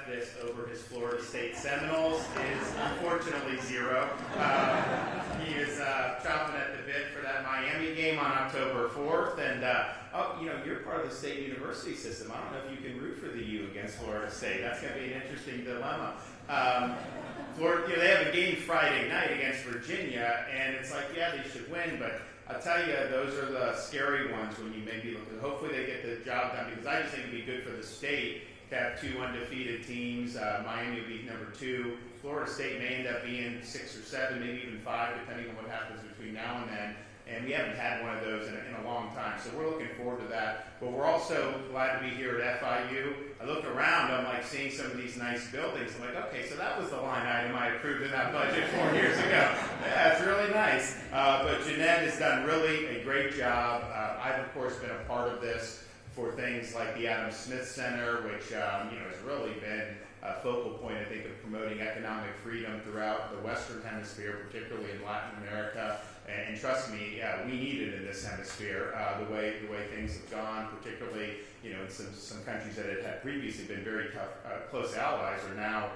this over his Florida State Seminoles is unfortunately zero. He is chomping at the bit for that Miami game on October 4th, and you're part of the state university system. I don't know if you can root for the U against Florida State. That's going to be an interesting dilemma. Florida, they have a game Friday night against Virginia, and it's like, yeah, they should win, but I'll tell you, those are the scary ones when you maybe look at. Hopefully they get the job done, because I just think it'd be good for the state to have two undefeated teams. Miami will be number 2. Florida State may end up being 6 or 7, maybe even 5, depending on what happens between now and then. And we haven't had one of those in a long time, so we're looking forward to that. But we're also glad to be here at FIU. I look around, I'm like seeing some of these nice buildings. I'm like, okay, so that was the line item I approved in that budget 4 years ago. Yeah, it's really nice. But Jeanette has done really a great job. I've, of course, been a part of this for things like the Adam Smith Center, which has really been a focal point, I think, of promoting economic freedom throughout the Western Hemisphere, particularly in Latin America. And trust me, we need it in this hemisphere. The way things have gone, particularly in some countries that had previously been very tough, close allies, are now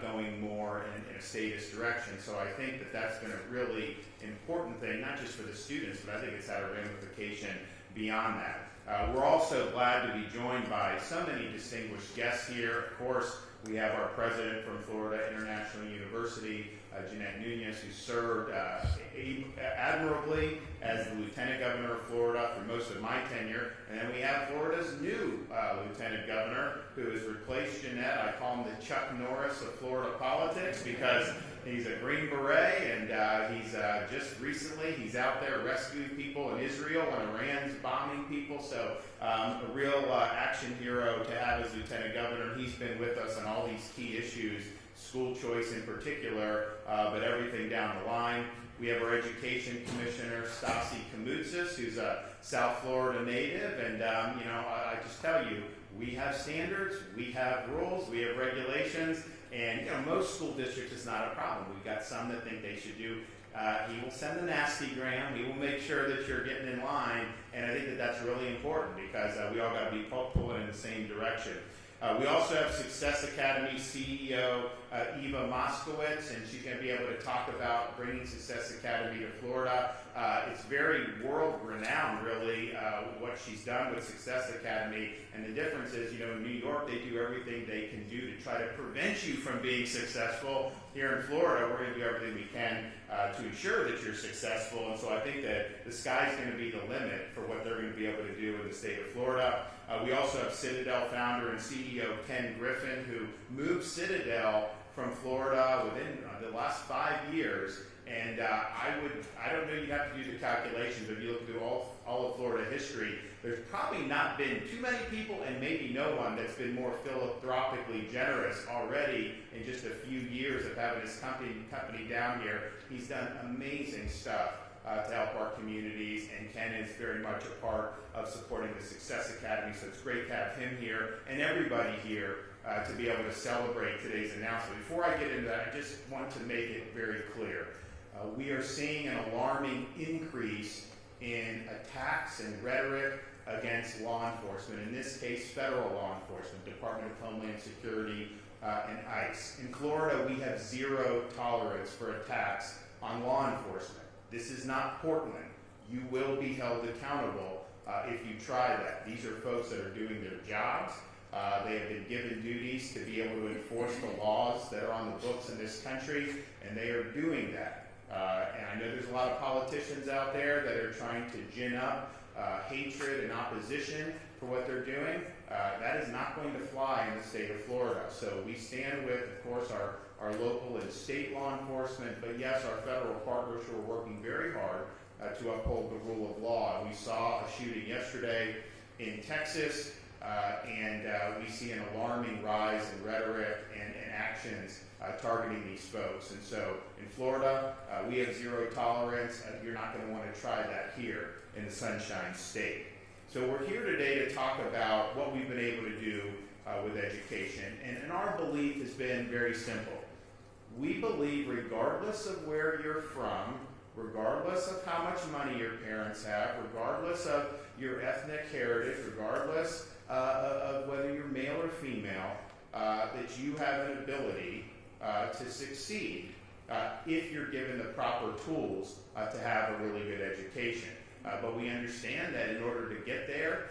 going more in a statist direction. So I think that that's been a really important thing, not just for the students, but I think it's had a ramification beyond that. We're also glad to be joined by so many distinguished guests here. Of course, we have our president from Florida International University, Jeanette Nunez, who served admirably as the Lieutenant Governor of Florida for most of my tenure. And then we have Florida's new Lieutenant Governor, who has replaced Jeanette. I call him the Chuck Norris of Florida politics, because he's a Green Beret, and he's he's out there rescuing people in Israel when Iran's bombing people. So a real action hero to have as Lieutenant Governor. He's been with us on all these key issues, school choice in particular, but everything down the line. We have our Education Commissioner, Stacey, who's a South Florida native, and I just tell you, we have standards, we have rules, we have regulations, and most school districts is not a problem. We've got some that think they should do. He will send the nasty gram. He will make sure that you're getting in line, and I think that that's really important, because we all got to be pulling in the same direction. We also have Success Academy CEO Eva Moscowitz, and she's going to be able to talk about bringing Success Academy to Florida. It's very world-renowned, really, what she's done with Success Academy. And the difference is, in New York, they do everything they can do to try to prevent you from being successful. Here in Florida, we're going to do everything we can to ensure that you're successful. And so I think that the sky's going to be the limit for what they're going to be able to do in the state of Florida. We also have Citadel founder and CEO Ken Griffin, who moved Citadel from Florida within the last 5 years. And I don't know, you'd have to do the calculations, but if you look through all of Florida history, there's probably not been too many people, and maybe no one, that's been more philanthropically generous already in just a few years of having his company down here. He's done amazing stuff to help our communities, and Ken is very much a part of supporting the Success Academy, so it's great to have him here and everybody here to be able to celebrate today's announcement. Before I get into that, I just want to make it very clear. We are seeing an alarming increase in attacks and rhetoric against law enforcement, in this case federal law enforcement, Department of Homeland Security and ICE. In Florida, we have zero tolerance for attacks on law enforcement. This is not Portland. You will be held accountable if you try that. These are folks that are doing their jobs. They have been given duties to be able to enforce the laws that are on the books in this country, and they are doing that. And I know there's a lot of politicians out there that are trying to gin up hatred and opposition for what they're doing. That is not going to fly in the state of Florida. So we stand with, of course, our local and state law enforcement, but yes, our federal partners who are working very hard to uphold the rule of law. We saw a shooting yesterday in Texas, and we see an alarming rise in rhetoric and actions targeting these folks. And so in Florida, we have zero tolerance. You're not going to want to try that here in the Sunshine State. So we're here today to talk about what we've been able to do with education. And our belief has been very simple. We believe regardless of where you're from, regardless of how much money your parents have, regardless of your ethnic heritage, regardless of whether you're male or female, that you have an ability to succeed if you're given the proper tools to have a really good education. But we understand that in order to get there,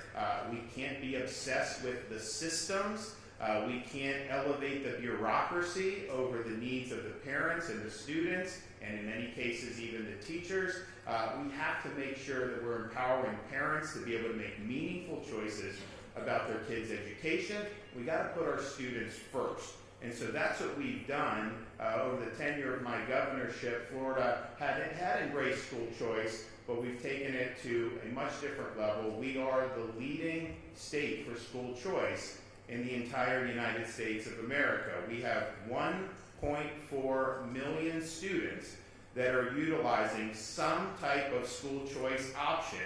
we can't be obsessed with the systems. We can't elevate the bureaucracy over the needs of the parents and the students, and in many cases even the teachers. We have to make sure that we're empowering parents to be able to make meaningful choices about their kids' education. We got to put our students first. And so that's what we've done over the tenure of my governorship. Florida had embraced school choice, but we've taken it to a much different level. We are the leading state for school choice in the entire United States of America. We have 1.4 million students that are utilizing some type of school choice option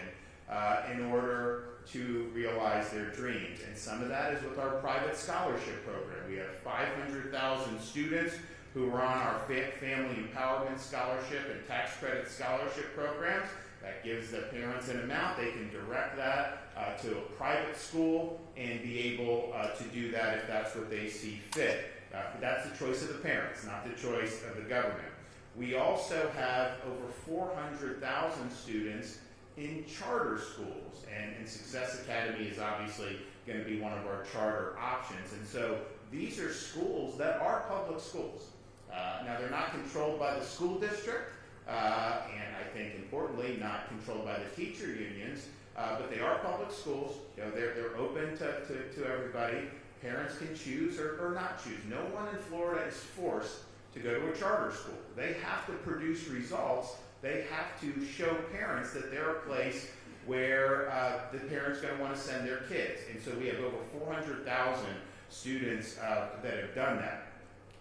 in order to realize their dreams. And some of that is with our private scholarship program. We have 500,000 students who are on our Family Empowerment Scholarship and Tax Credit Scholarship programs. That gives the parents an amount. They can direct that to a private school and be able to do that if that's what they see fit. That's the choice of the parents, not the choice of the government. We also have over 400,000 students in charter schools, and Success Academy is obviously going to be one of our charter options. And so these are schools that are public schools. Now, they're not controlled by the school district, and I think importantly, not controlled by the teacher unions, but they are public schools. You know, they're open to everybody. Parents can choose or not choose. No one in Florida is forced to go to a charter school. They have to produce results. They have to show parents that they're a place where the parents are going to want to send their kids. And so we have over 400,000 students that have done that.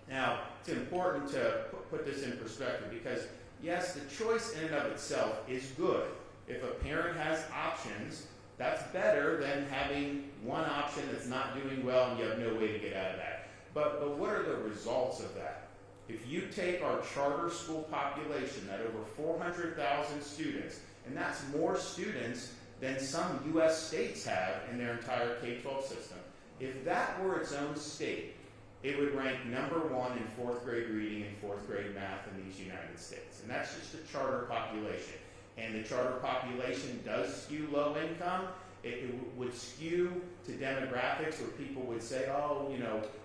Now, it's important to put this in perspective because, yes, the choice in and of itself is good. If a parent has options, that's better than having one option that's not doing well and you have no way to get out of that. But what are the results of that? If you take our charter school population, that over 400,000 students, and that's more students than some U.S. states have in their entire K-12 system. If that were its own state, it would rank number one in fourth grade reading and fourth grade math in these United States. And that's just the charter population. And the charter population does skew low income. It would skew to demographics where people would say, oh,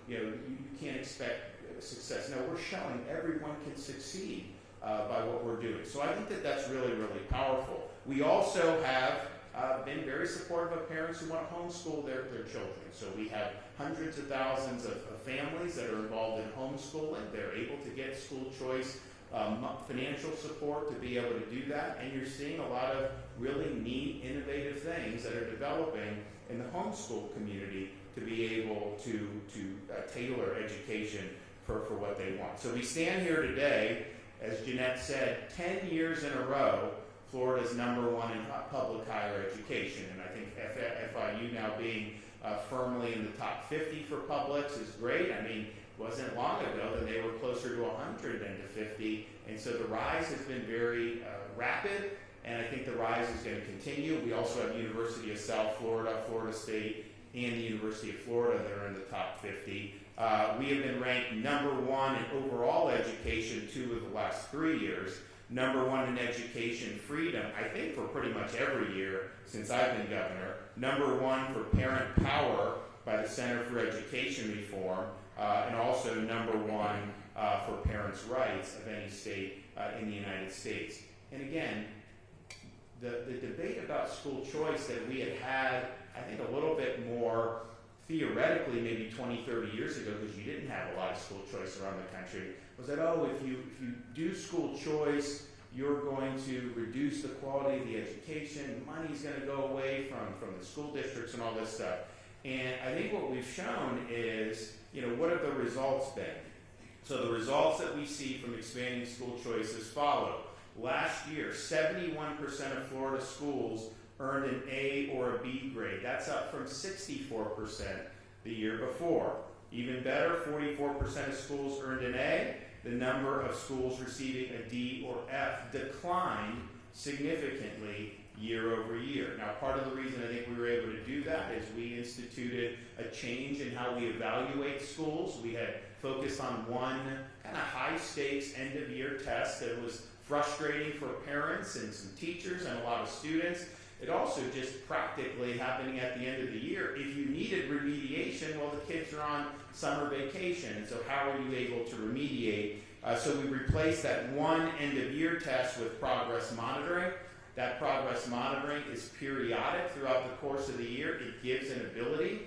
you can't expect success. No, we're showing everyone can succeed by what we're doing. So I think that that's really, really powerful. We also have been very supportive of parents who want to homeschool their children. So we have hundreds of thousands of families that are involved in homeschooling. They're able to get school choice financial support to be able to do that. And you're seeing a lot of really neat, innovative things that are developing in the homeschool community to be able to tailor education for what they want. So we stand here today, as Jeanette said, 10 years in a row, Florida's number one in public higher education. And I think FIU now being firmly in the top 50 for publics is great. I mean, it wasn't long ago that they were closer to 100 than to 50. And so the rise has been very rapid, and I think the rise is going to continue. We also have University of South Florida, Florida State, and the University of Florida that are in the top 50. We have been ranked number one in overall education 2 of the last 3 years, number one in education freedom, I think for pretty much every year since I've been governor, number one for parent power by the Center for Education Reform, and also number one for parents' rights of any state in the United States. And again, the debate about school choice that we had, I think a little bit more theoretically maybe 20, 30 years ago, because you didn't have a lot of school choice around the country, was that, oh, if you do school choice, you're going to reduce the quality of the education, money's going to go away from the school districts and all this stuff. And I think what we've shown is, what have the results been? So the results that we see from expanding school choice as follow. Last year, 71% of Florida schools earned an A or a B grade. That's up from 64% the year before. Even better, 44% of schools earned an A. The number of schools receiving a D or F declined significantly year over year. Now, part of the reason I think we were able to do that is we instituted a change in how we evaluate schools. We had focused on one kind of high-stakes end-of-year test that was frustrating for parents and some teachers and a lot of students. It also just practically happening at the end of the year. If you needed remediation, well, the kids are on summer vacation, and so how are you able to remediate? So we replaced that one end-of-year test with progress monitoring. That progress monitoring is periodic throughout the course of the year. It gives an ability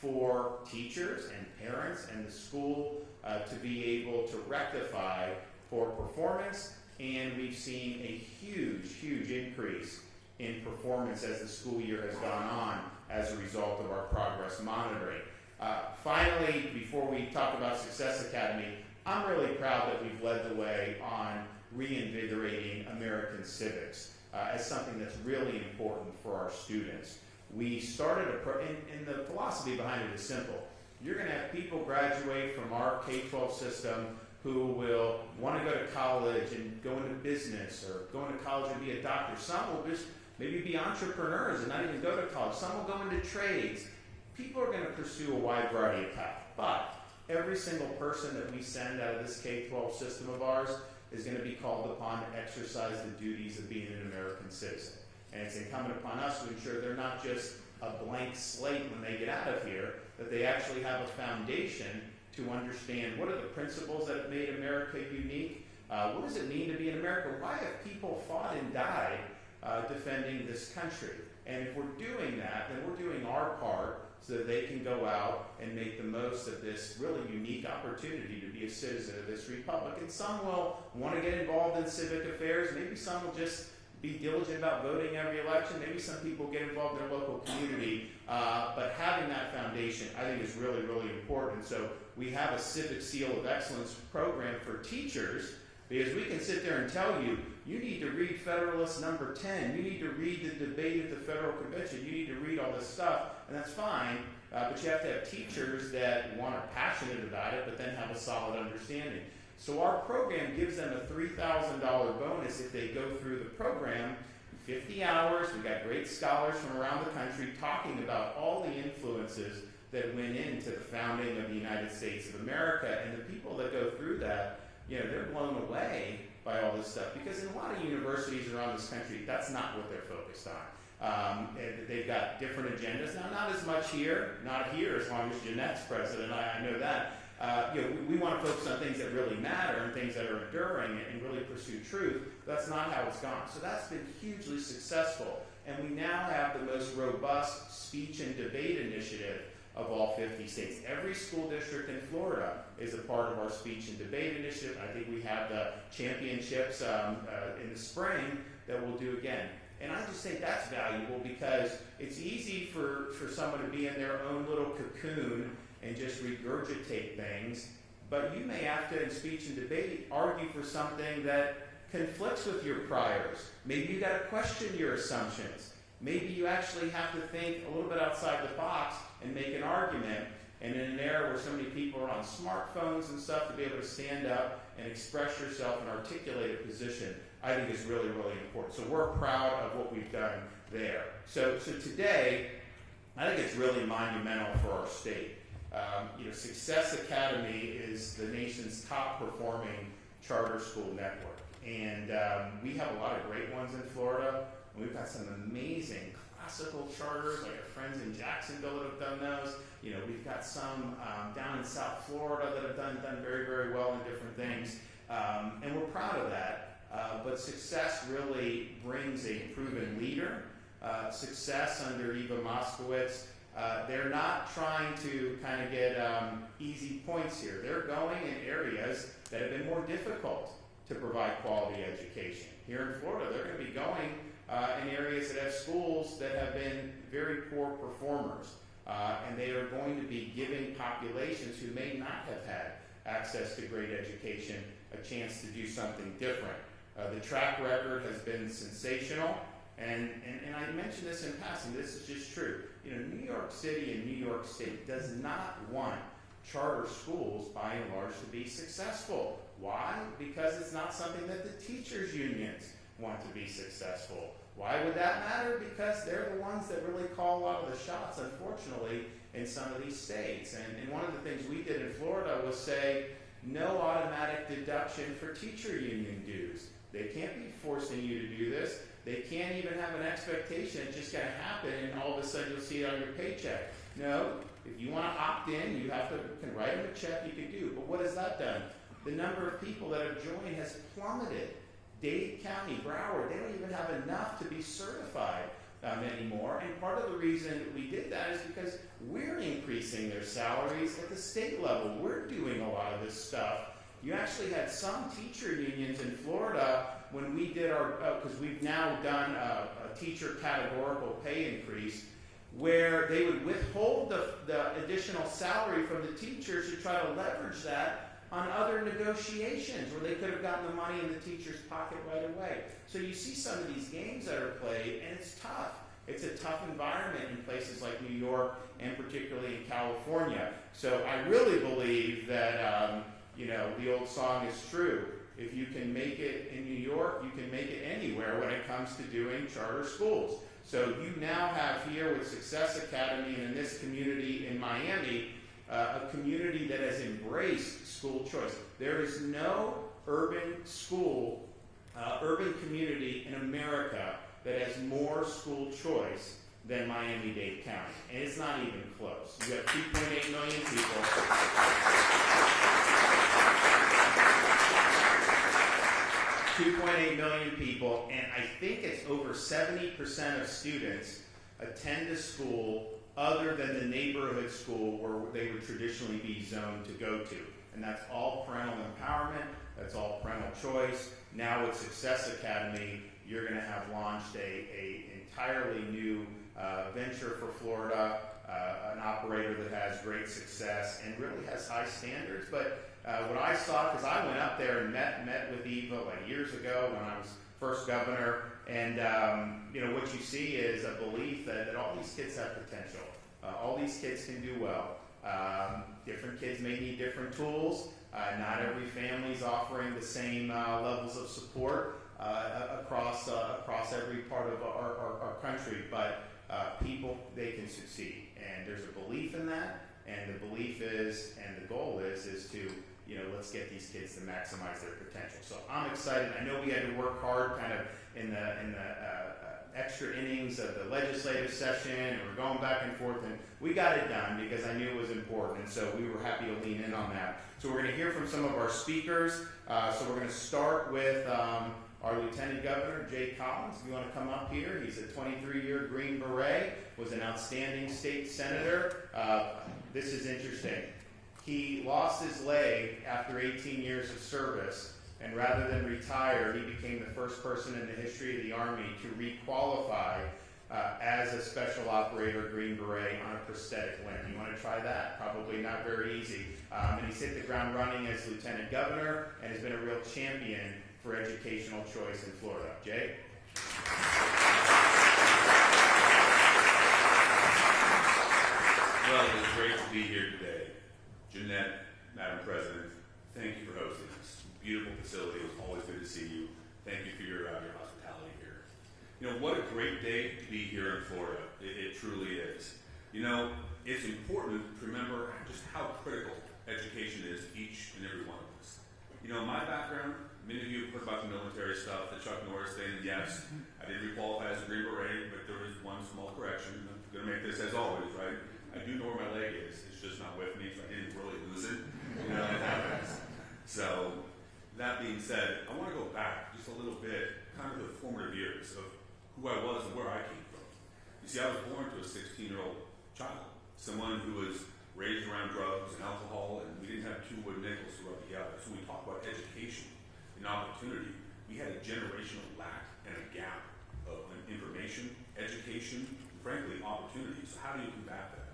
for teachers and parents and the school to be able to rectify poor performance, and we've seen a huge, huge increase in performance as the school year has gone on as a result of our progress monitoring. Finally, before we talk about Success Academy, I'm really proud that we've led the way on reinvigorating American civics as something that's really important for our students. We started and the philosophy behind it is simple. You're going to have people graduate from our K-12 system who will want to go to college and go into business or go into college and be a doctor. Some will just maybe be entrepreneurs and not even go to college. Some will go into trades. People are going to pursue a wide variety of paths. But every single person that we send out of this K-12 system of ours is going to be called upon to exercise the duties of being an American citizen. And it's incumbent upon us to ensure they're not just a blank slate when they get out of here, that they actually have a foundation to understand what are the principles that have made America unique. What does it mean to be in America? Why have people fought and died defending this country? And if we're doing that, then we're doing our part so that they can go out and make the most of this really unique opportunity to be a citizen of this republic. And some will want to get involved in civic affairs. Maybe some will just be diligent about voting every election. Maybe some people get involved in their local community. But having that foundation, I think, is really, really important. So we have a Civic Seal of Excellence program for teachers, because we can sit there and tell you, you need to read Federalist number 10. You need to read the debate at the Federal Convention. You need to read all this stuff, and that's fine. But you have to have teachers that, one, are passionate about it, but then have a solid understanding. So our program gives them a $3,000 bonus if they go through the program. 50 hours. We've got great scholars from around the country talking about all the influences that went into the founding of the United States of America. And the people that go through that, they're blown away by all this stuff, because in a lot of universities around this country, that's not what they're focused on. They've got different agendas. Now, not as much here, not here as long as Jeanette's president, I know that. We want to focus on things that really matter and things that are enduring and really pursue truth. That's not how it's gone. So that's been hugely successful. And we now have the most robust speech and debate initiative of all 50 states. Every school district in Florida is a part of our speech and debate initiative. I think we have the championships in the spring that we'll do again. And I just think that's valuable, because it's easy for someone to be in their own little cocoon and just regurgitate things, but you may have to, in speech and debate, argue for something that conflicts with your priors. Maybe you got to question your assumptions. Maybe you actually have to think a little bit outside the box and make an argument. And in an era where so many people are on smartphones and stuff, to be able to stand up and express yourself and articulate a position, I think is really, really important. So we're proud of what we've done there. So today, I think it's really monumental for our state. Success Academy is the nation's top performing charter school network. And we have a lot of great ones in Florida. And we've got some amazing classical charters, like our friends in Jacksonville that have done those. We've got some down in South Florida that have done very, very well in different things. And we're proud of that. But Success really brings a proven leader. Success under Eva Moscowitz, they're not trying to kind of get easy points here. They're going in areas that have been more difficult to provide quality education. Here in Florida, they're going to be going in areas that have schools that have been very poor performers. And they are going to be giving populations who may not have had access to great education a chance to do something different. The track record has been sensational. And I mentioned this in passing, this is just true. New York City and New York State does not want charter schools, by and large, to be successful. Why? Because it's not something that the teachers' unions want to be successful. Why would that matter? Because they're the ones that really call a lot of the shots, unfortunately, in some of these states. And one of the things we did in Florida was say, no automatic deduction for teacher union dues. They can't be forcing you to do this. They can't even have an expectation it's just going to happen and all of a sudden you'll see it on your paycheck. No, if you want to opt in, you can write them a check, you can do. But what has that done? The number of people that have joined has plummeted. Dade County, Broward, they don't even have enough to be certified anymore. And part of the reason we did that is because we're increasing their salaries at the state level. We're doing a lot of this stuff. You actually had some teacher unions in Florida when we did our, because we've now done a teacher categorical pay increase, where they would withhold the additional salary from the teachers to try to leverage that on other negotiations where they could have gotten the money in the teacher's pocket right away. So you see some of these games that are played, and it's tough. It's a tough environment in places like New York and particularly in California. So I really believe that, the old song is true. If you can make it in New York, you can make it anywhere when it comes to doing charter schools. So you now have here with Success Academy and in this community in Miami, a community that has embraced school choice. There is no urban community in America that has more school choice than Miami-Dade County. And it's not even close. You have 2.8 million people. 2.8 million people, and I think it's over 70% of students attend a school other than the neighborhood school where they would traditionally be zoned to go to. And that's all parental empowerment, that's all parental choice. Now with Success Academy, you're going to have launched a entirely new venture for Florida, an operator that has great success and really has high standards. But what I saw, because I went up there and met with Eva like years ago when I was first governor, and what you see is a belief that all these kids have potential. All these kids can do well. Different kids may need different tools. Not every family is offering the same levels of support across every part of our country, but people, they can succeed. And there's a belief in that, and the belief is, and the goal is to, let's get these kids to maximize their potential. So I'm excited. I know we had to work hard kind of in the extra innings of the legislative session, and we're going back and forth, and we got it done because I knew it was important, and so we were happy to lean in on that. So we're going to hear from some of our speakers. So we're going to start with our Lieutenant Governor, Jay Collins. If you want to come up here, he's a 23-year Green Beret, was an outstanding state senator. This is interesting. He lost his leg after 18 years of service, and rather than retire, he became the first person in the history of the Army to re-qualify as a special operator Green Beret on a prosthetic limb. You want to try that? Probably not very easy. And he's hit the ground running as Lieutenant Governor and has been a real champion for educational choice in Florida. Jay? Well, it's great to be here today. Jeanette, Madam President, thank you for hosting us. Beautiful facility. It was always good to see you. Thank you for your hospitality here. What a great day to be here in Florida. It truly is. It's important to remember just how critical education is to each and every one of us. My background, many of you have heard about the military stuff, the Chuck Norris thing. Yes, I did re-qualify as a Green Beret, but there was one small correction. I'm going to make this as always, right? I do know where my leg is. It's just not with me, so I didn't really lose it. It happens. So, that being said, I want to go back just a little bit, kind of the formative years of who I was and where I came from. You see, I was born to a 16-year-old child, someone who was raised around drugs and alcohol, and we didn't have two wooden nickels to rub together. So when we talk about education and opportunity, we had a generational lack and a gap of information, education, and frankly, opportunity. So how do you combat that?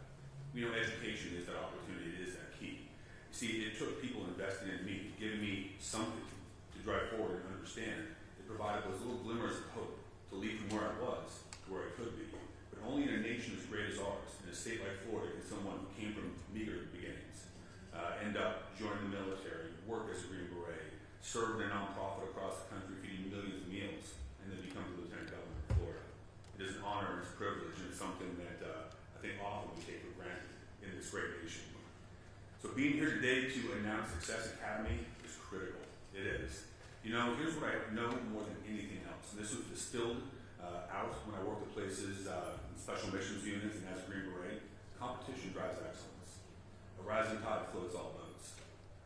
Education is that opportunity, it is that key. You see, it took people investing in me, giving me something to drive forward and understand. It provided those little glimmers of hope to lead from where I was to where I could be. But only in a nation as great as ours, in a state like Florida, can someone who came from meager beginnings end up joining the military, work as a Green Beret, serve in a nonprofit across the country, feeding millions of meals, and this great nation. So being here today to announce Success Academy is critical. It is. You know, here's what I know more than anything else. And this was distilled out when I worked at places in special missions units and as a Green Beret. Competition drives excellence. A rising tide floats all boats.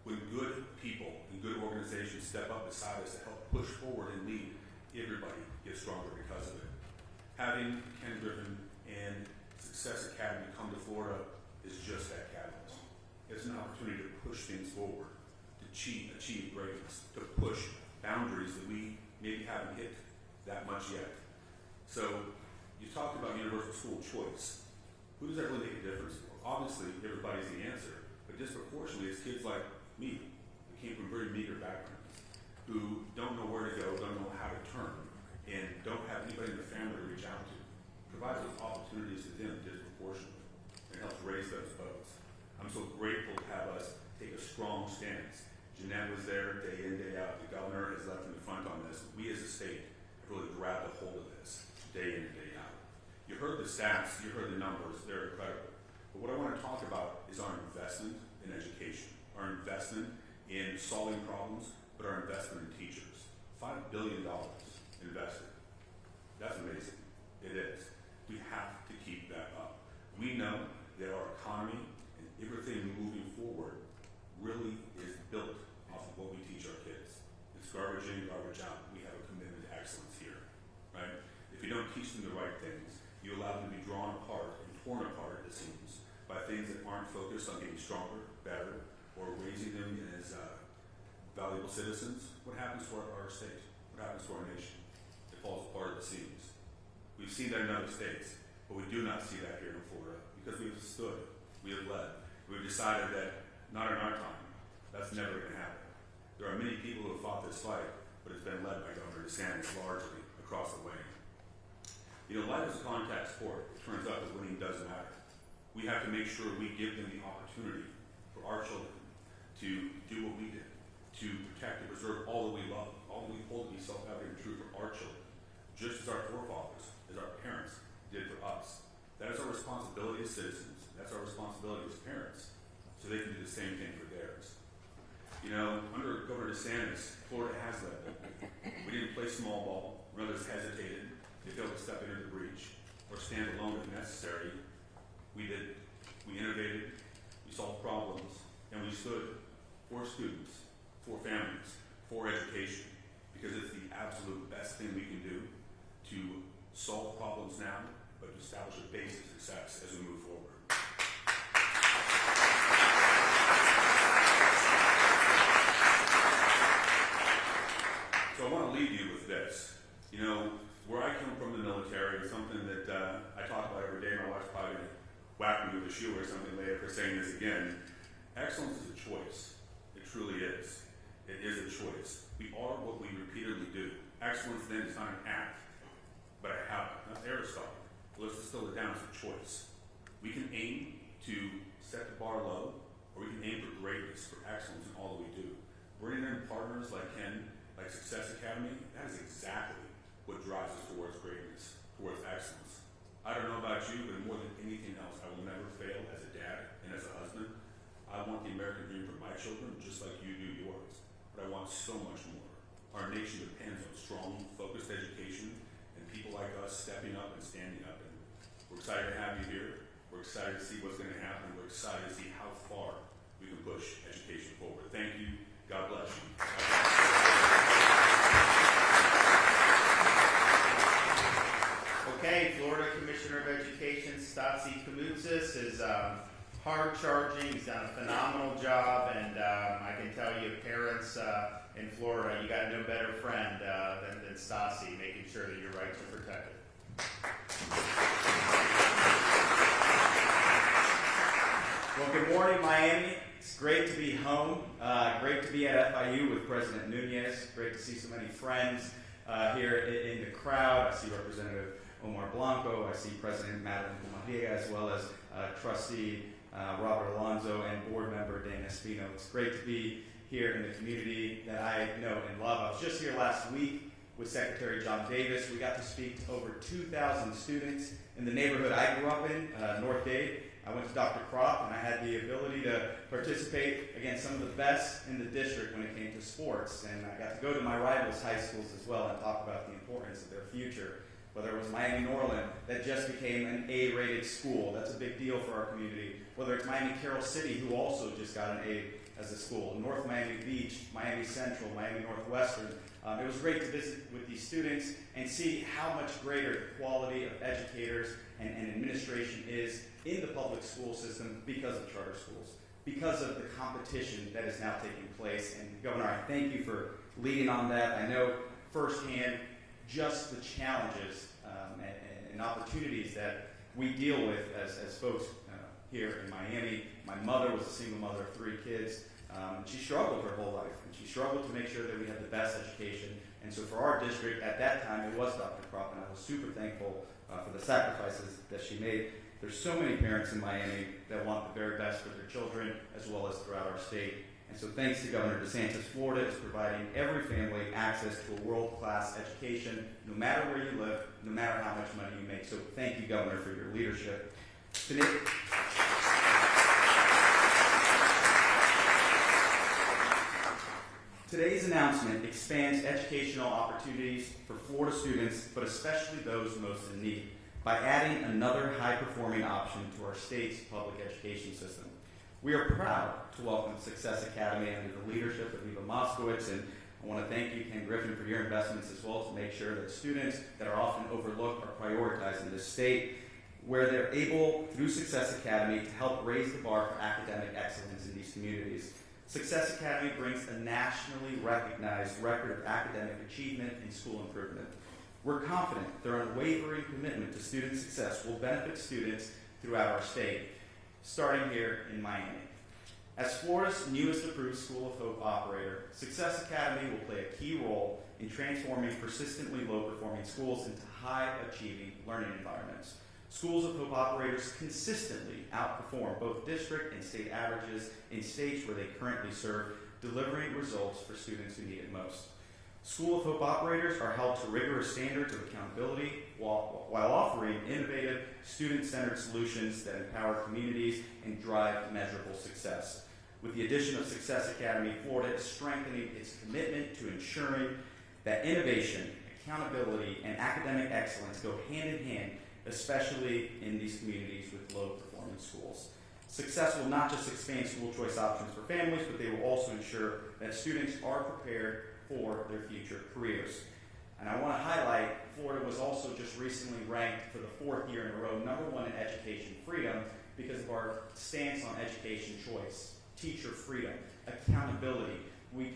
When good people and good organizations step up beside us to help push forward and lead, everybody gets stronger because of it. Having Ken Griffin and Success Academy come to Florida is just that catalyst. It's an opportunity to push things forward, to achieve greatness, to push boundaries that we maybe haven't hit that much yet. So, you talked about universal school choice. Who does that really make a difference for? Obviously, everybody's the answer, but disproportionately, it's kids like me, who came from very meager backgrounds, who don't know where to go, don't know how to turn, and don't have anybody in the family to reach out to. Provides those opportunities to them disproportionately, and helps raise those boats. I'm so grateful to have us take a strong stance. Jeanette was there day in, day out. The governor has left in the front on this. We as a state have really grabbed a hold of this day in and day out. You heard the stats, you heard the numbers, they're incredible. But what I want to talk about is our investment in education, our investment in solving problems, but our investment in teachers. $5 billion invested. That's amazing. It is. We have to keep that up. We know that our economy and everything moving forward really is built off of what we teach our kids. It's garbage in, garbage out. We have a commitment to excellence here, right? If you don't teach them the right things, you allow them to be drawn apart and torn apart, it seems, by things that aren't focused on getting stronger, better, or raising them as valuable citizens. What happens to our state? What happens to our nation? It falls apart at the seams. We've seen that in other states, but we do not see that here in Florida because we have stood, we have led. We've decided that not in our time. That's never going to happen. There are many people who have fought this fight, but it's been led by Governor DeSantis largely across the way. You know, life is a contact sport. It turns out that winning doesn't matter. We have to make sure we give them the opportunity for our children to do what we did, to protect and preserve all that we love, all that we hold to be self-evident and true for our children, just as our forefathers, as our parents did for us. That is our responsibility as citizens. That's our responsibility as parents, so they can do the same thing for theirs. You know, under Governor DeSantis, Florida has led them. We didn't play small ball when others hesitated. They failed to step into the breach or stand alone if necessary. We did. We innovated. We solved problems, and we stood for students, for families, for education, because it's the absolute best thing we can do to solve problems now, but to establish a base of success as we move forward. So I want to leave you with this. You know, where I come from the military is something that I talk about every day. My wife's probably going to whack me with a shoe or something later for saying this again. Excellence is a choice. It truly is. It is a choice. We are what we repeatedly do. Excellence then is not an act, but a habit. That's Aristotle. Let's distill it down to a choice. We can aim to set the bar low, or we can aim for greatness, for excellence in all that we do. Bringing in partners like Ken, like Success Academy, that is exactly what drives us towards greatness, towards excellence. I don't know about you, but more than anything else, I will never fail as a dad and as a husband. I want the American dream for my children just like you do yours, but I want so much more. Our nation depends on strong, focused education and people like us stepping up and standing up. And we're excited to have you here. We're excited to see what's going to happen. We're excited to see how far we can push education forward. Thank you. God bless you. Okay, Florida Commissioner of Education Stacey Kamudus is hard-charging. He's done a phenomenal job, and I can tell you, parents in Florida, you got no better friend than Stacey, making sure that your rights are protected. Well, good morning, Miami. It's great to be home. Great to be at FIU with President Nunez. Great to see so many friends here in the crowd. I see Representative Omar Blanco. I see President Madeline Maria, as well as Trustee Robert Alonzo and Board Member Dana Espino. It's great to be here in the community that I know and love. I was just here last week with Secretary John Davis. We got to speak to over 2,000 students in the neighborhood I grew up in, North Dade, I went to Dr. Kropp, and I had the ability to participate against some of the best in the district when it came to sports. And I got to go to my rivals' high schools as well and talk about the importance of their future. Whether it was Miami-Norland, that just became an A-rated school. That's a big deal for our community. Whether it's Miami-Carroll City, who also just got an A as a school. North Miami Beach, Miami Central, Miami Northwestern. It was great to visit with these students and see how much greater the quality of educators and administration is in the public school system because of charter schools, because of the competition that is now taking place. And Governor, I thank you for leading on that. I know firsthand just the challenges and opportunities that we deal with as folks here in Miami. My mother was a single mother of 3 kids. She struggled her whole life, and she struggled to make sure that we had the best education. And so for our district, at that time, it was Dr. Kropp, and I was super thankful for the sacrifices that she made. There's so many parents in Miami that want the very best for their children, as well as throughout our state. And so thanks to Governor DeSantis, Florida is providing every family access to a world-class education, no matter where you live, no matter how much money you make. So thank you, Governor, for your leadership. Today's announcement expands educational opportunities for Florida students, but especially those most in need, by adding another high-performing option to our state's public education system. We are proud to welcome Success Academy under the leadership of Eva Moscowitz, and I want to thank you, Ken Griffin, for your investments as well to make sure that students that are often overlooked are prioritized in this state, where they're able, through Success Academy, to help raise the bar for academic excellence in these communities. Success Academy brings a nationally recognized record of academic achievement and school improvement. We're confident their unwavering commitment to student success will benefit students throughout our state, starting here in Miami. As Florida's newest approved School of Hope operator, Success Academy will play a key role in transforming persistently low-performing schools into high-achieving learning environments. Schools of Hope operators consistently outperform both district and state averages in states where they currently serve, delivering results for students who need it most. School of Hope operators are held to rigorous standards of accountability while offering innovative, student-centered solutions that empower communities and drive measurable success. With the addition of Success Academy, Florida is strengthening its commitment to ensuring that innovation, accountability, and academic excellence go hand in hand, especially in these communities with low-performing schools. Success will not just expand school choice options for families, but they will also ensure that students are prepared for their future careers. And I want to highlight, Florida was also just recently ranked for the 4th year in a row #1 in education freedom because of our stance on education choice, teacher freedom, accountability,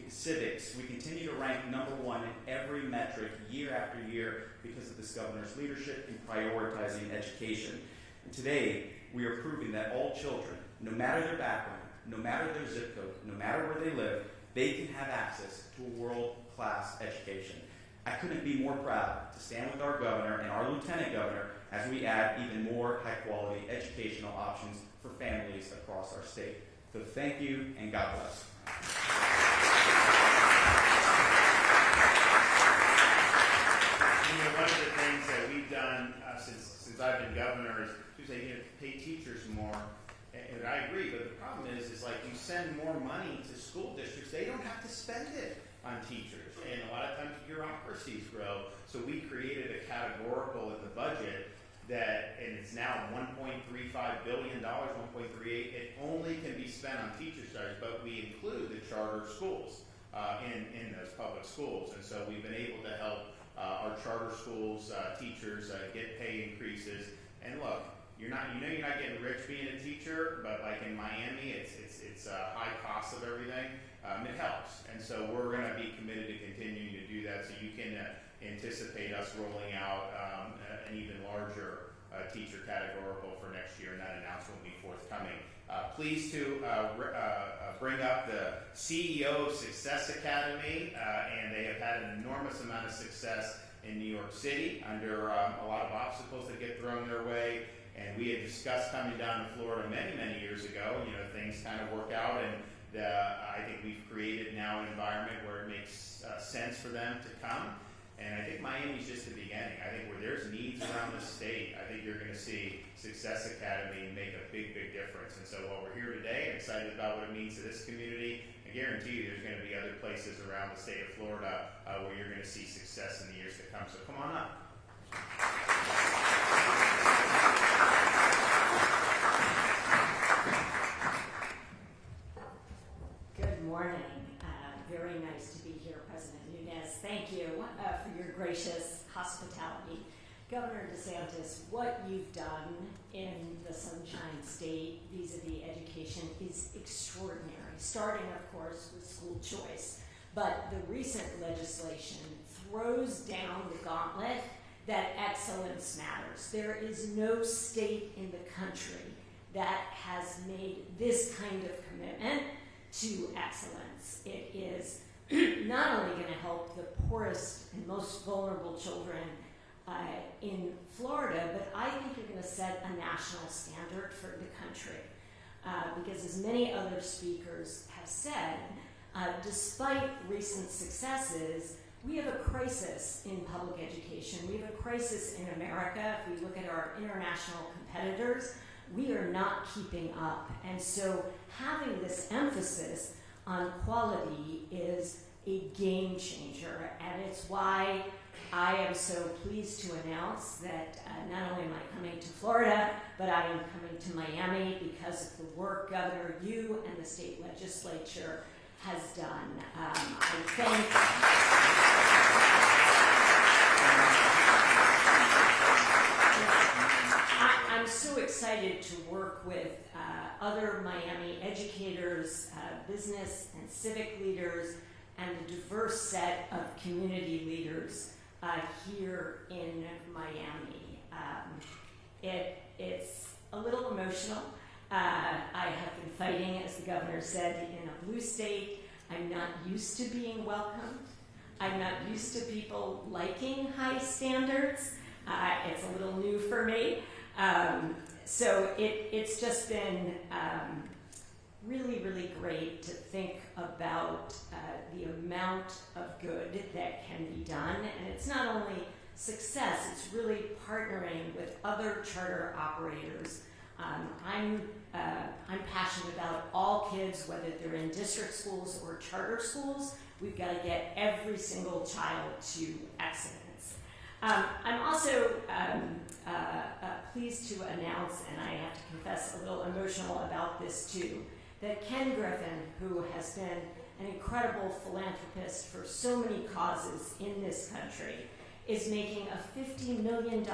civics. We continue to rank #1 in every metric year after year because of this governor's leadership in prioritizing education. And today, we are proving that all children, no matter their background, no matter their zip code, no matter where they live, they can have access to a world-class education. I couldn't be more proud to stand with our governor and our lieutenant governor as we add even more high-quality educational options for families across our state. So thank you, and God bless. One of the things that we've done since I've been governor is to say, pay teachers more. And I agree, but the problem is like you send more money to school districts, they don't have to spend it on teachers. And a lot of times bureaucracies grow. So we created a categorical in the budget that, and it's now $1.35 billion, 1.38, it only can be spent on teacher salaries, but we include the charter schools in those public schools. And so we've been able to help our charter schools teachers get pay increases. And look, you're not getting rich being a teacher, but like in Miami, it's a high cost of everything. It helps, and so we're going to be committed to continuing to do that. So you can anticipate us rolling out an even larger teacher categorical for next year, and that announcement will be forthcoming. Pleased to bring up the CEO of Success Academy, and they have had an enormous amount of success in New York City under a lot of obstacles that get thrown their way. And we had discussed coming down to Florida many, many years ago. Things kind of work out, and I think we've created now an environment where it makes sense for them to come. And I think Miami's just the beginning. I think where there's needs around around the state. I think you're going to see Success Academy make a big, big difference. And so while we're here today and excited about what it means to this community, I guarantee you there's going to be other places around the state of Florida where you're going to see success in the years to come. So come on up. Good morning. Very nice to be here, President Nunes. Thank you for your gracious hospitality. Governor DeSantis, what you've done in the Sunshine State vis-a-vis education is extraordinary, starting, of course, with school choice. But the recent legislation throws down the gauntlet that excellence matters. There is no state in the country that has made this kind of commitment to excellence. It is not only going to help the poorest and most vulnerable children in Florida, but I think you're going to set a national standard for the country. Because as many other speakers have said, despite recent successes, we have a crisis in public education. We have a crisis in America. If we look at our international competitors, we are not keeping up. And so having this emphasis on quality is a game changer. And it's why I am so pleased to announce that not only am I coming to Florida, but I am coming to Miami because of the work, Governor, you and the state legislature has done. I thank I'm so excited to work with other Miami educators, business and civic leaders, and a diverse set of community leaders here in Miami. It's a little emotional. I have been fighting, as the governor said, in a blue state. I'm not used to being welcomed. I'm not used to people liking high standards. It's a little new for me. So it's just been really, really great to think about the amount of good that can be done. And it's not only success, it's really partnering with other charter operators. I'm passionate about all kids, whether they're in district schools or charter schools. We've got to get every single child to excellence. I'm also pleased to announce, and I have to confess a little emotional about this too, that Ken Griffin, who has been an incredible philanthropist for so many causes in this country, is making a $50 million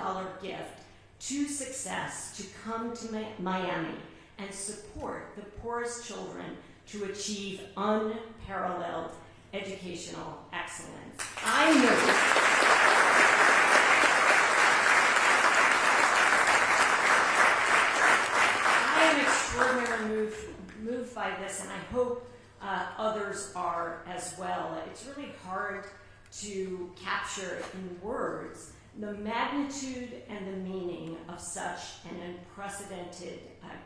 gift to Success to come to Miami and support the poorest children to achieve unparalleled educational excellence. I am extraordinarily moved by this, and I hope others are as well. It's really hard to capture in words the magnitude and the meaning of such an unprecedented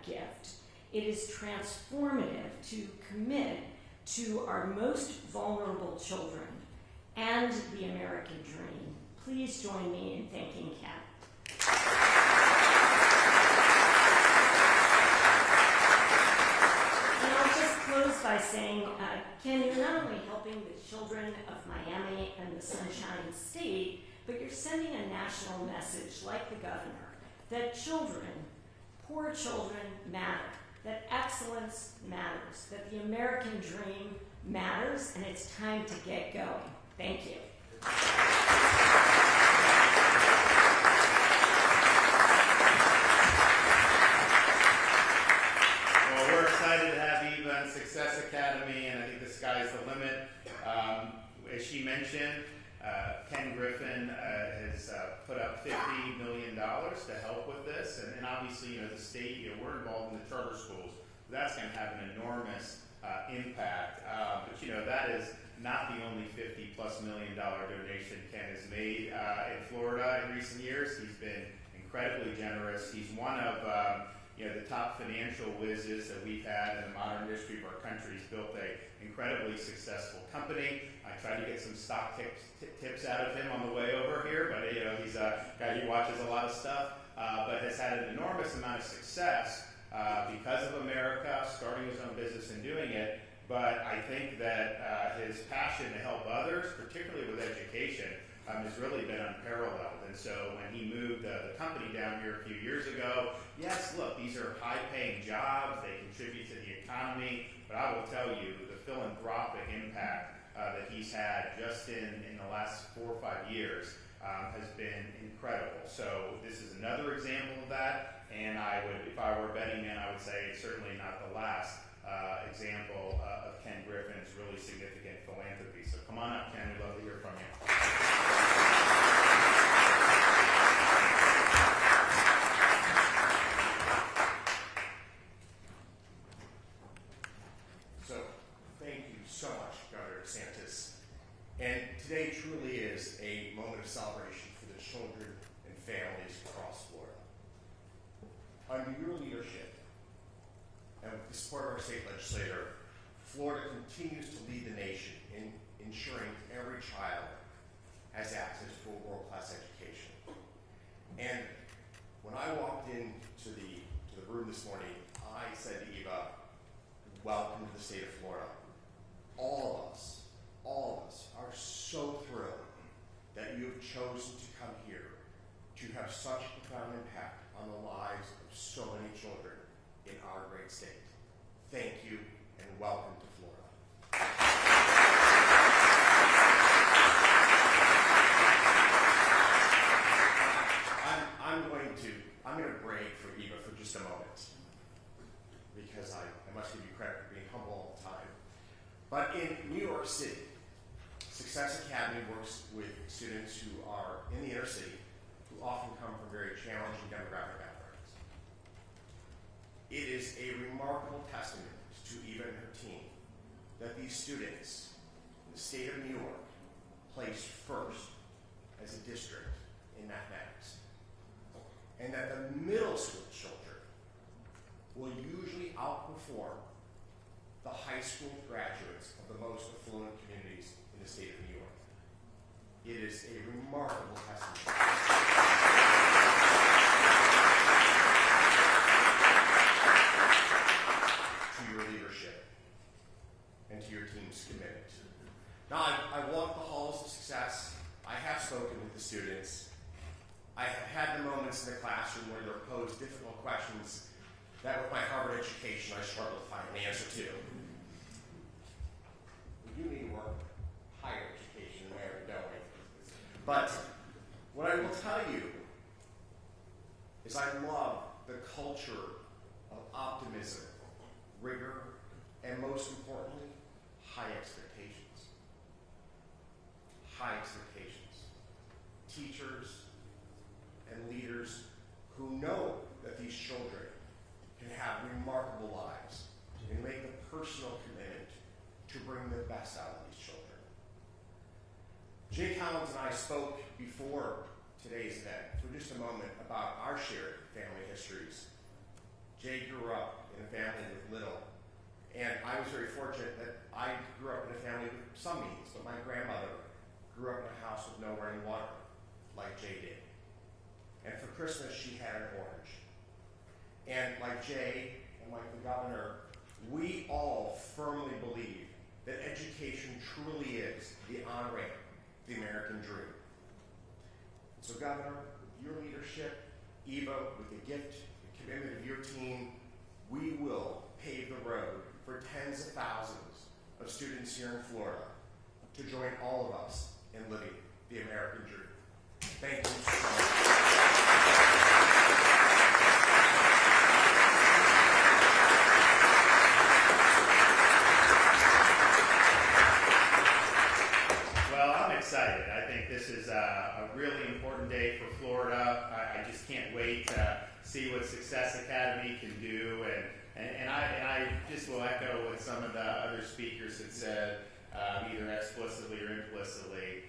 gift. It is transformative to commit to our most vulnerable children and the American dream. Please join me in thanking Ken. And I'll just close by saying, Ken, you're not only helping the children of Miami and the Sunshine State, but you're sending a national message, like the governor, that children, poor children, matter, that excellence matters, that the American dream matters, and it's time to get going. Thank you. Well, we're excited to have Eva and Success Academy, and I think the sky's the limit. As she mentioned, Ken Griffin has put up $50 million to help with this, and obviously, the state, we're involved in the charter schools. That's going to have an enormous impact, but that is not the only $50+ million donation Ken has made in Florida in recent years. He's been incredibly generous. He's one of the top financial whizzes that we've had in the modern history of our country. He's built an incredibly successful company. I tried to get some stock tips out of him on the way over here, but he's got he watches a lot of stuff, but has had an enormous amount of success because of America, starting his own business and doing it. But I think that his passion to help others, particularly with education, has really been unparalleled. And so when he moved the company down here a few years ago, yes, look, these are high-paying jobs. They contribute to the economy. But I will tell you, the philanthropic impact that he's had just in the last 4 or 5 years has been incredible. So this is another example of that. And I would, if I were a betting man, I would say it's certainly not the last example of Ken Griffin's really significant philanthropy. So come on up, Ken. We'd love to hear from you. So, thank you so much, Governor DeSantis. And today truly is a moment of celebration for the children and families across Florida. Under your leadership, and with the support of our state legislator, Florida continues to lead the nation in ensuring every child has access to a world-class education. And when I walked into the room this morning, I said to Eva, welcome to the state of Florida. All of us are so thrilled that you have chosen to come here to have such a profound impact on the lives of so many children in our great state. Thank you and welcome to Florida. I'm going to brag for Eva for just a moment because I must give you credit for being humble all the time. But in New York City, Success Academy works with students who are in the inner city who often come from very challenging demographic backgrounds. It is a remarkable testament to Eva and her team that these students in the state of New York placed first as a district in mathematics. And that the middle school children will usually outperform the high school graduates of the most affluent communities in the state of New York. It is a remarkable testament to your leadership and to your team's commitment. Now, I walked the halls of success. I have spoken with the students. I have had the moments in the classroom where they're posed difficult questions that with my Harvard education I struggle to find an answer to. We do need to work higher education in there, don't we? But what I will tell you is I love the culture of optimism, rigor, and most importantly, high expectations. High expectations. Teachers and leaders who know that these children can have remarkable lives and make the personal commitment to bring the best out of these children. Jay Collins and I spoke before today's event for just a moment about our shared family histories. Jay grew up in a family with little, and I was very fortunate that I grew up in a family with some means, but my grandmother grew up in a house with no running water, like Jay did. And for Christmas, she had an orange. And like Jay and like the governor, we all firmly believe that education truly is the on-ramp to the American dream. So Governor, with your leadership, Eva, with the gift, the commitment of your team, we will pave the road for tens of thousands of students here in Florida to join all of us in living the American dream. Thank you so much. Excited. I think this is a really important day for Florida. I just can't wait to see what Success Academy can do, and I just will echo what some of the other speakers had said, either explicitly or implicitly.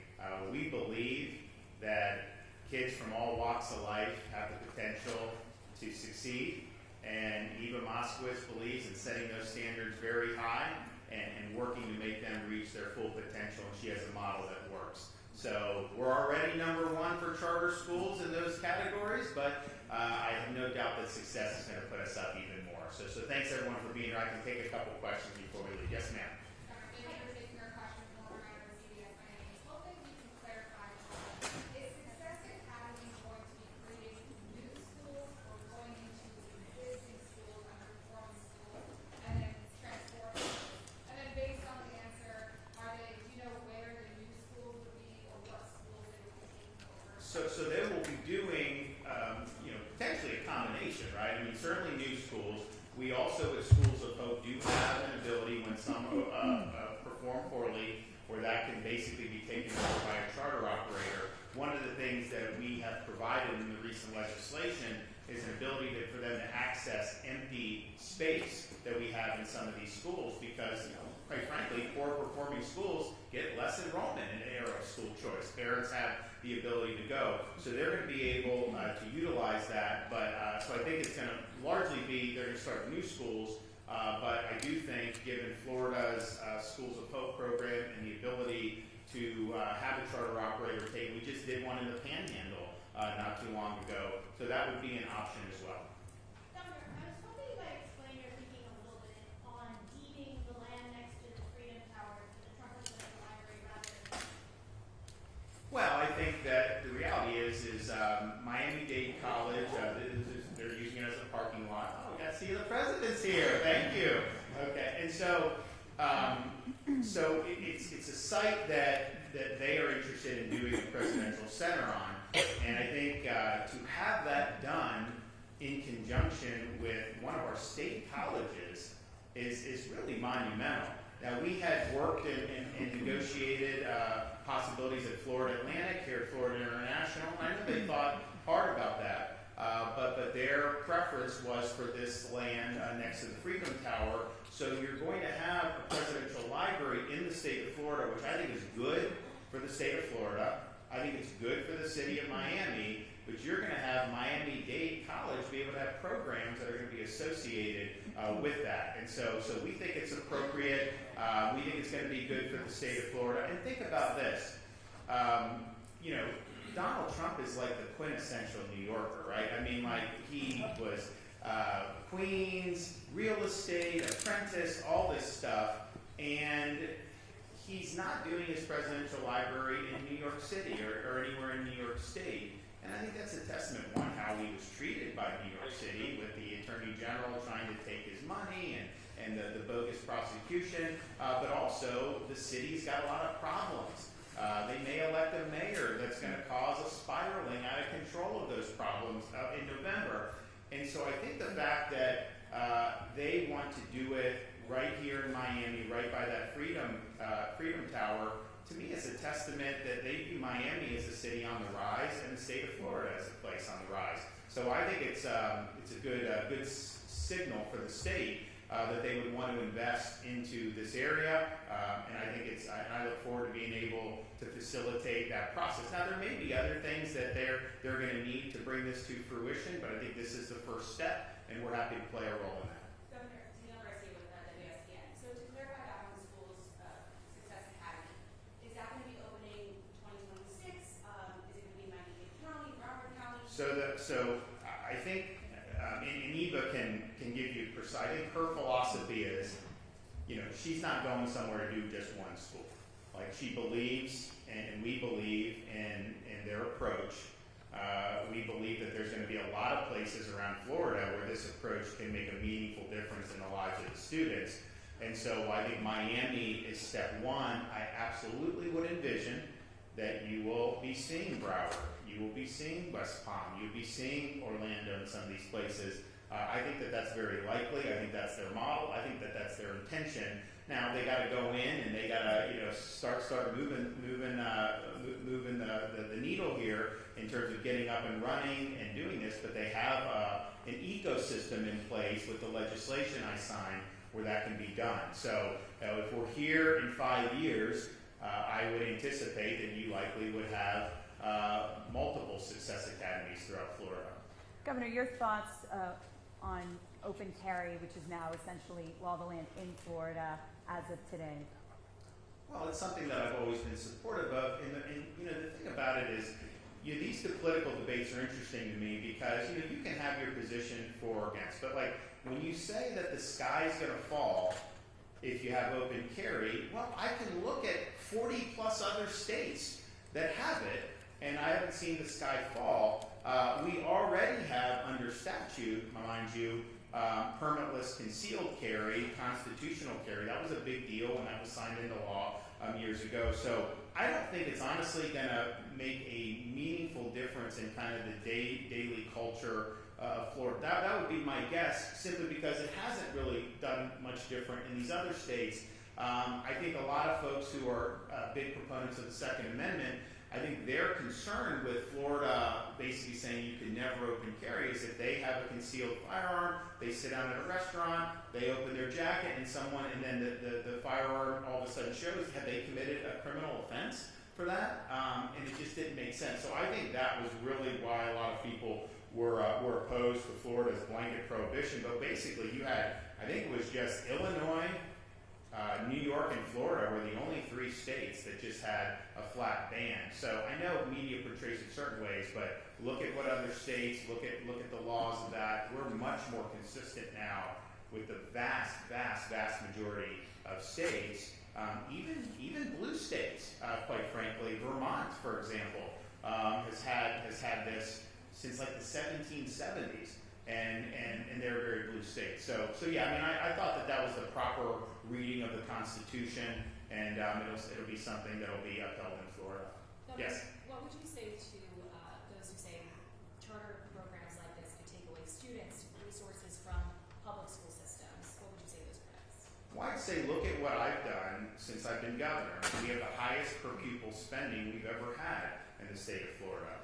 We believe that kids from all walks of life have the potential to succeed, and Eva Moscowitz believes in setting those standards very high and working to make them reach their full potential, and she has a model that works. So we're already #1 for charter schools in those categories, but I have no doubt that success is going to put us up even more. So thanks everyone for being here. I can take a couple questions before we leave. Yes, ma'am. Thank you for taking our question from Overnight CVS. My name is hoping you can clarify. Is Success Academy going to be creating new schools or going into existing schools, underperforming schools, and then transforming them? And then based on the answer, do you know where the new schools would be or what schools they would be taking over? So they will be doing, potentially a combination, right? I mean, certainly new schools. We also, at Schools of Hope, do have an ability when some perform poorly, where that can basically be taken over by a charter operator. One of the things that we have provided in the recent legislation is an ability for them to access empty space that we have in some of these schools because, quite frankly, poor performing schools get less enrollment in an era of school choice. Parents have the ability to go. So they're going to be able to utilize that. But so I think it's going to largely be, they're going to start new schools. But I do think, given Florida's Schools of Hope program and the ability to have a charter operator take, we just did one in the Panhandle not too long ago. So that would be an option as well. Governor, I was hoping you might explain your thinking a little bit on deeding the land next to the Freedom Tower to the Trump Presidential Library rather than. Well, I think that the reality is Miami-Dade College, they're using it as a parking lot. Oh, we got to see the president's here. Thank you. Okay, and so it's a site that they are interested in doing a presidential center on, and I think to have that done in conjunction with one of our state colleges is really monumental. Now, we had worked and negotiated possibilities at Florida Atlantic, here at Florida International, and I know they thought hard about that. But their preference was for this land next to the Freedom Tower. So you're going to have a presidential library in the state of Florida, which I think is good for the state of Florida. I think it's good for the city of Miami, but you're going to have Miami-Dade College be able to have programs that are going to be associated with that. And so we think it's appropriate. We think it's going to be good for the state of Florida. And think about this. Donald Trump is like the quintessential New Yorker, right? I mean, like, he was Queens, real estate, apprentice, all this stuff. And he's not doing his presidential library in New York City or anywhere in New York State. And I think that's a testament, one, how he was treated by New York City with the Attorney General trying to take his money and the bogus prosecution, but also the city's got a lot of problems. They may elect a mayor that's going to cause a spiraling out of control of those problems in November. And so I think the fact that they want to do it right here in Miami, right by that Freedom Tower, to me is a testament that they view Miami as a city on the rise and the state of Florida as a place on the rise. So I think it's a good signal for the state that they would want to invest into this area, and I think I look forward to being able to facilitate that process. Now, there may be other things that they're going to need to bring this to fruition, but I think this is the first step, and we're happy to play a role in that. Governor, Danielle Garcia with WSPN. So to clarify that on the school's Success Academy, is that going to be opening 2026? Is it going to be Miami-Dade County, Broward County? So I think, and Eva can give you precise. I think her philosophy is, she's not going somewhere to do just one school. Like, she believes, and we believe in their approach. We believe that there's going to be a lot of places around Florida where this approach can make a meaningful difference in the lives of the students. And so I think Miami is step one. I absolutely would envision that you will be seeing Broward, you will be seeing West Palm, you'll be seeing Orlando and some of these places. I think that that's very likely. I think that's their model. I think that that's their intention. Now they got to go in and they got to start moving the needle here in terms of getting up and running and doing this. But they have an ecosystem in place with the legislation I signed where that can be done. So if we're here in 5 years, I would anticipate that you likely would have multiple Success Academies throughout Florida. Governor, your thoughts on open carry, which is now essentially law of the land in Florida as of today? Well, it's something that I've always been supportive of. And the thing about it is, these political debates are interesting to me because you can have your position for or against, but like when you say that the sky's going to fall if you have open carry, well, I can look at 40 plus other states that have it, and I haven't seen the sky fall. We already have under statute, mind you, permitless concealed carry, constitutional carry. That was a big deal when that was signed into law years ago. So I don't think it's honestly going to make a meaningful difference in kind of the daily culture of Florida. That would be my guess, simply because it hasn't really done much different in these other states. I think a lot of folks who are big proponents of the Second Amendment, I think their concern with Florida basically saying you can never open carry is if they have a concealed firearm, they sit down at a restaurant, they open their jacket, and then the firearm all of a sudden shows, have they committed a criminal offense for that? And it just didn't make sense. So I think that was really why a lot of people were opposed to Florida's blanket prohibition. But basically you had, I think it was just Illinois, New York, and Florida were the only three states that just had a flat ban. So I know media portrays it certain ways, but look at what other states, look at the laws of that. We're much more consistent now with the vast majority of states, even blue states, quite frankly. Vermont, for example, has had this since like the 1770s. And they're a very blue state. So yeah, I mean, I thought that was the proper reading of the Constitution, and it'll be something that'll be upheld in Florida. Yes. What would you say to those who say charter programs like this could take away students' resources from public school systems? What would you say to those critics? Well, I'd say look at what I've done since I've been governor. We have the highest per pupil spending we've ever had in the state of Florida.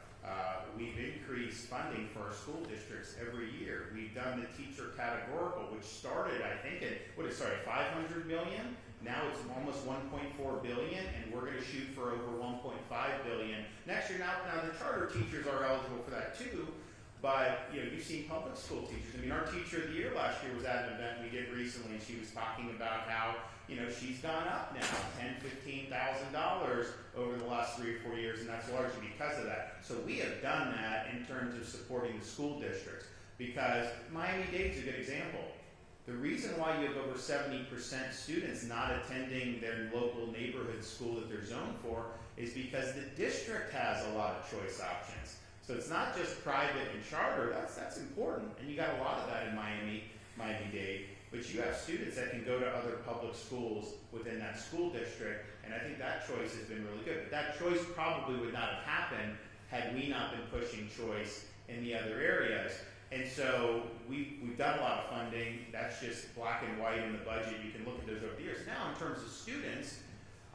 We've increased funding for our school districts every year. We've done the teacher categorical, which started, I think, at, $500 million? Now it's almost $1.4 billion, and we're going to shoot for over $1.5 billion next year. Now the charter teachers are eligible for that too, but you've seen public school teachers. I mean, our teacher of the year last year was at an event we did recently, and she was talking about how she's gone up now $10,000, $15,000 over the last 3 or 4 years, and that's largely because of that. So we have done that in terms of supporting the school districts, because Miami-Dade's a good example. The reason why you have over 70% students not attending their local neighborhood school that they're zoned for is because the district has a lot of choice options. So it's not just private and charter. That's important, and you got a lot of that in Miami-Dade. But you have students that can go to other public schools within that school district, and I think that choice has been really good. But that choice probably would not have happened had we not been pushing choice in the other areas. And so we've done a lot of funding. That's just black and white in the budget. You can look at those over the years. Now, in terms of students,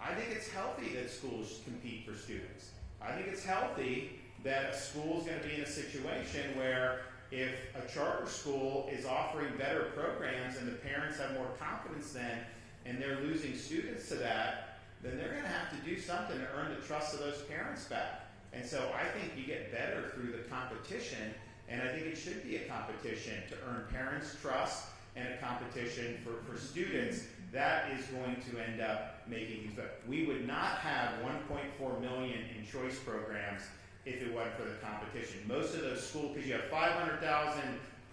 I think it's healthy that schools compete for students. I think it's healthy that a school is going to be in a situation where if a charter school is offering better programs and the parents have more confidence then, and they're losing students to that, then they're going to have to do something to earn the trust of those parents back. And so I think you get better through the competition, and I think it should be a competition to earn parents' trust and a competition for students. That is going to end up making things better. We would not have 1.4 million in choice programs if it wasn't for the competition. Most of those schools, because you have 500,000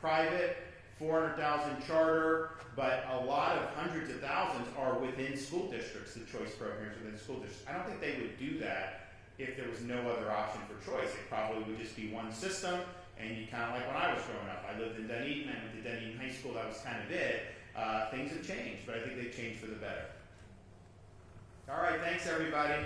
private, 400,000 charter, but a lot of hundreds of thousands are within school districts, the choice programs within school districts. I don't think they would do that if there was no other option for choice. It probably would just be one system, and you kind of like when I was growing up. I lived in Dunedin, I went to Dunedin High School, that was kind of it. Things have changed, but I think they've changed for the better. All right, thanks everybody.